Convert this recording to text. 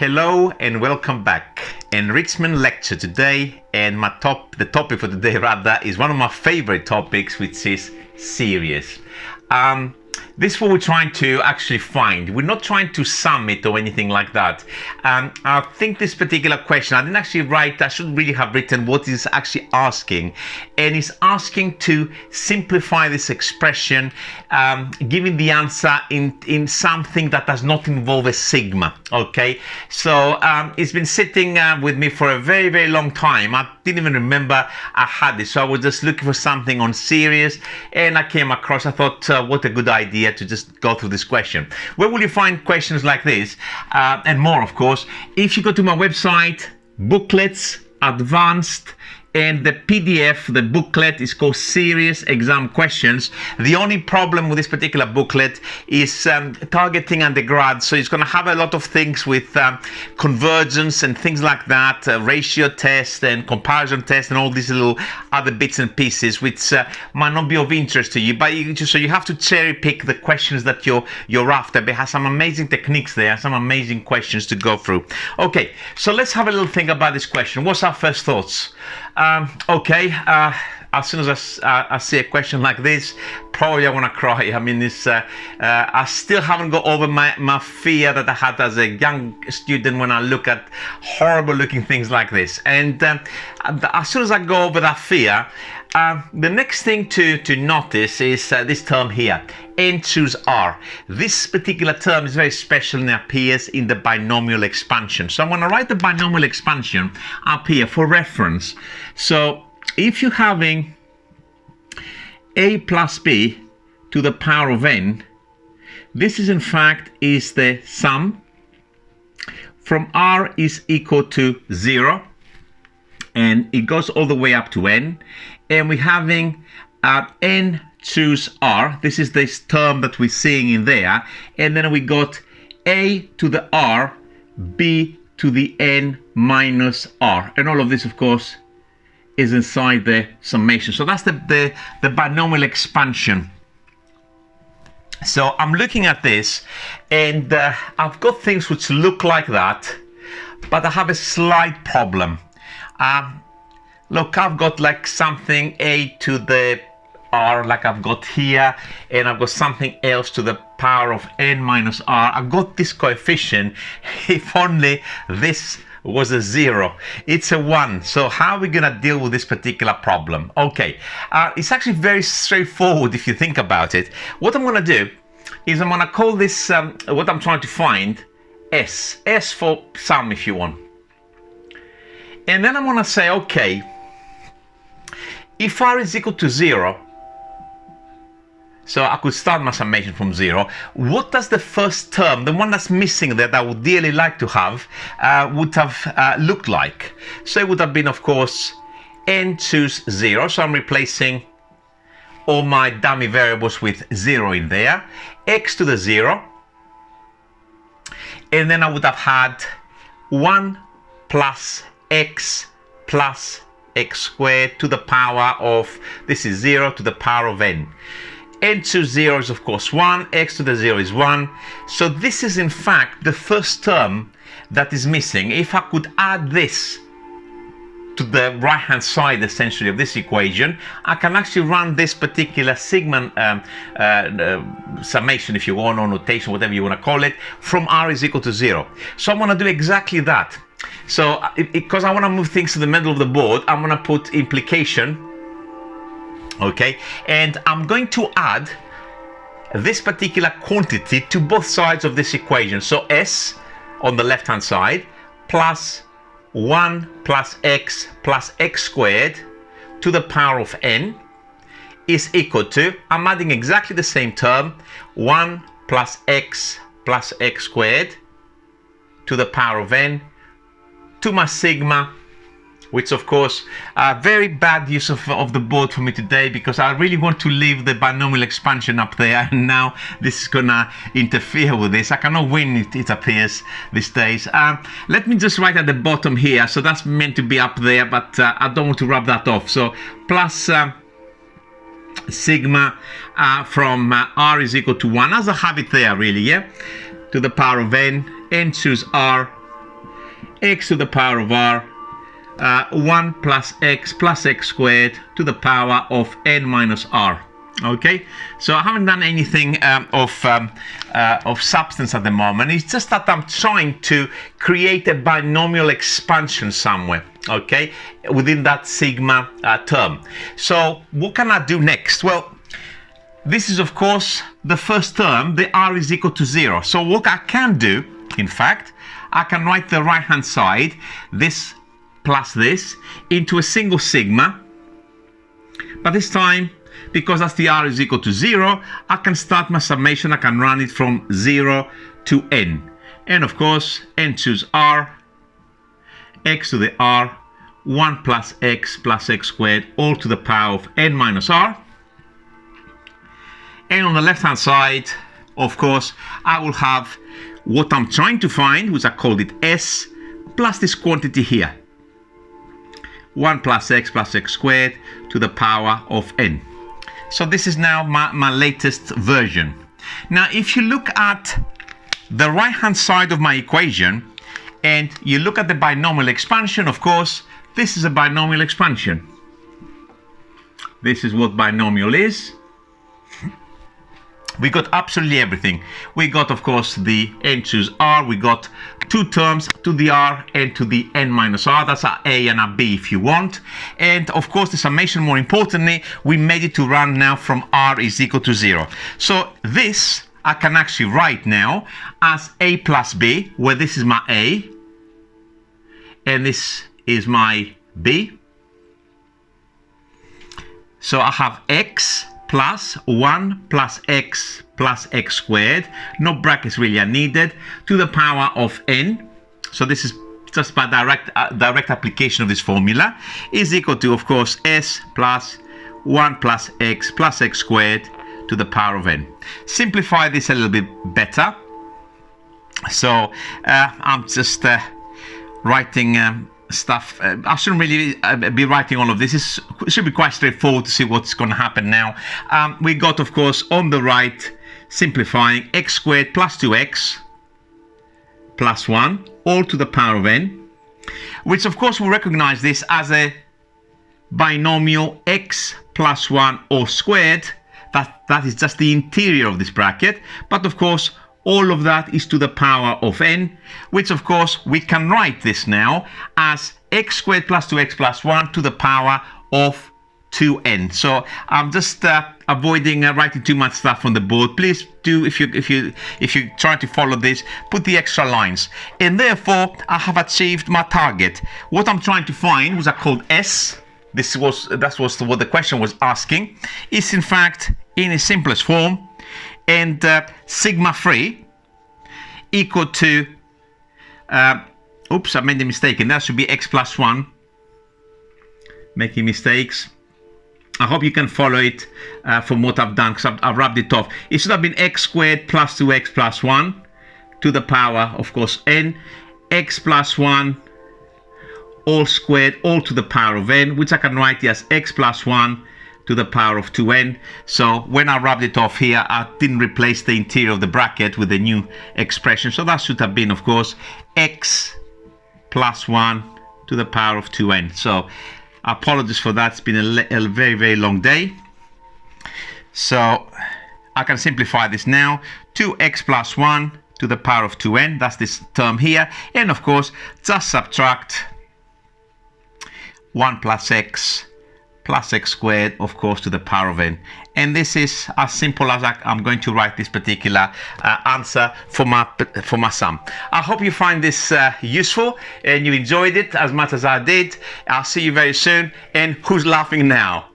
Hello and welcome back. Enrichment lecture today, and the topic for today rather is one of my favorite topics, which is series. This is what we're trying to actually find. We're not trying to sum it or anything like that. I think this particular question, I didn't actually write, I should really have written what it's actually asking. And it's asking to simplify this expression, giving the answer in something that does not involve a sigma, okay? So it's been sitting with me for a very, very long time. I didn't even remember I had this. So I was just looking for something on series, and I came across, I thought, what a good idea to just go through this question. Where will you find questions like this and more, of course? If you go to my website, booklets, advanced, and the PDF, the booklet is called Serious Exam Questions. The only problem with this particular booklet is targeting undergrad. So it's going to have a lot of things with convergence and things like that, ratio test and comparison test and all these little other bits and pieces, which might not be of interest to you. But so you have to cherry pick the questions that you're after. But it has some amazing techniques there, some amazing questions to go through. Okay, so let's have a little think about this question. What's our first thoughts? As soon as I see a question like this, probably I want to cry. I mean, I still haven't got over my fear that I had as a young student when I look at horrible looking things like this. And as soon as I go over that fear, the next thing to notice is this term here, n choose r. This particular term is very special and appears in the binomial expansion. So I'm going to write the binomial expansion up here for reference. So if you're having a plus b to the power of n, this is in fact is the sum from r is equal to 0, and it goes all the way up to n, and we're having n choose r. This is this term that we're seeing in there, and then we got a to the r, b to the n minus r, and all of this of course is inside the summation. So that's the binomial expansion. So I'm looking at this, and I've got things which look like that, but I have a slight problem. Look, I've got like something a to the r like I've got here, and I've got something else to the power of n minus r. I've got this coefficient. If only this was a 0. It's a 1. So how are we going to deal with this particular problem? Okay, it's actually very straightforward if you think about it. What I'm going to do is I'm going to call this what I'm trying to find S for sum if you want. And then I'm going to say, okay, if r is equal to 0, so I could start my summation from 0. What does the first term, the one that's missing there, that I would dearly like to have, would have looked like? So it would have been, of course, n choose 0. So I'm replacing all my dummy variables with 0 in there. X to the 0. And then I would have had 1 plus x squared to the power of, this is 0 to the power of n. N to 0 is of course 1, x to the 0 is 1. So this is in fact the first term that is missing. If I could add this to the right hand side essentially of this equation, I can actually run this particular sigma summation, if you want, or notation, whatever you want to call it, from r is equal to 0. So I'm going to do exactly that. So because I want to move things to the middle of the board, I'm going to put implication. Okay, and I'm going to add this particular quantity to both sides of this equation. So s on the left hand side plus 1 plus x squared to the power of n is equal to, I'm adding exactly the same term, 1 plus x squared to the power of n to my sigma, which of course very bad use of the board for me today, because I really want to leave the binomial expansion up there, and now this is gonna interfere with this. I cannot win, it appears these days. Let me just write at the bottom here, so that's meant to be up there, but I don't want to rub that off. So plus sigma from r is equal to 1, as I have it there really, yeah, to the power of n choose r x to the power of r, 1 plus x squared to the power of n minus r. Okay, so I haven't done anything of substance at the moment. It's just that I'm trying to create a binomial expansion somewhere, okay, within that sigma term. So what can I do next? Well, this is of course the first term, the r is equal to 0. So what I can do, in fact, I can write the right hand side, this plus this, into a single sigma, but this time, because that's the r is equal to 0, I can start my summation. I can run it from 0 to n. And of course, n choose r, x to the r, 1 plus x squared, all to the power of n minus r. And on the left hand side, of course, I will have what I'm trying to find, which I called it s, plus this quantity here. 1 plus x squared to the power of n. So this is now my latest version. Now, if you look at the right hand side of my equation and you look at the binomial expansion, of course, this is a binomial expansion. This is what binomial is. We got absolutely everything. We got, of course, the n choose r. We got two terms to the r and to the n minus r. That's our a and our b if you want. And of course, the summation, more importantly, we made it to run now from r is equal to 0. So this I can actually write now as a plus b, where this is my a and this is my b. So I have x plus 1 plus x squared, no brackets really are needed, to the power of n. So this is just by direct application of this formula, is equal to, of course, s plus 1 plus x squared to the power of n. Simplify this a little bit better. So I'm just writing stuff. I shouldn't really be writing all of this. It should be quite straightforward to see what's going to happen now. We got, of course, on the right, simplifying, x squared plus 2x plus 1, all to the power of n, which of course will recognize this as a binomial x plus 1 all squared. That is just the interior of this bracket, but of course all of that is to the power of n, which of course we can write this now as x squared plus 2x plus 1 to the power of 2n. So I'm just avoiding writing too much stuff on the board. Please do, if you try to follow this, put the extra lines. And therefore I have achieved my target. What I'm trying to find, which I called s, that was what the question was asking, is in fact in its simplest form, and sigma 3 equal to, oops, I made a mistake, and that should be x plus 1. Making mistakes. I hope you can follow it from what I've done, because I've rubbed it off. It should have been x squared plus 2x plus 1 to the power, of course, n, x plus 1 all squared, all to the power of n, which I can write as x plus 1 to the power of 2n. So when I rubbed it off here, I didn't replace the interior of the bracket with a new expression. So that should have been, of course, x plus 1 to the power of 2n. So apologies for that. It's been a very, very long day. So I can simplify this now. 2x plus 1 to the power of 2n. That's this term here. And of course, just subtract 1 plus x squared, of course, to the power of n. And this is as simple as I'm going to write this particular answer for my sum. I hope you find this useful and you enjoyed it as much as I did. I'll see you very soon. And who's laughing now?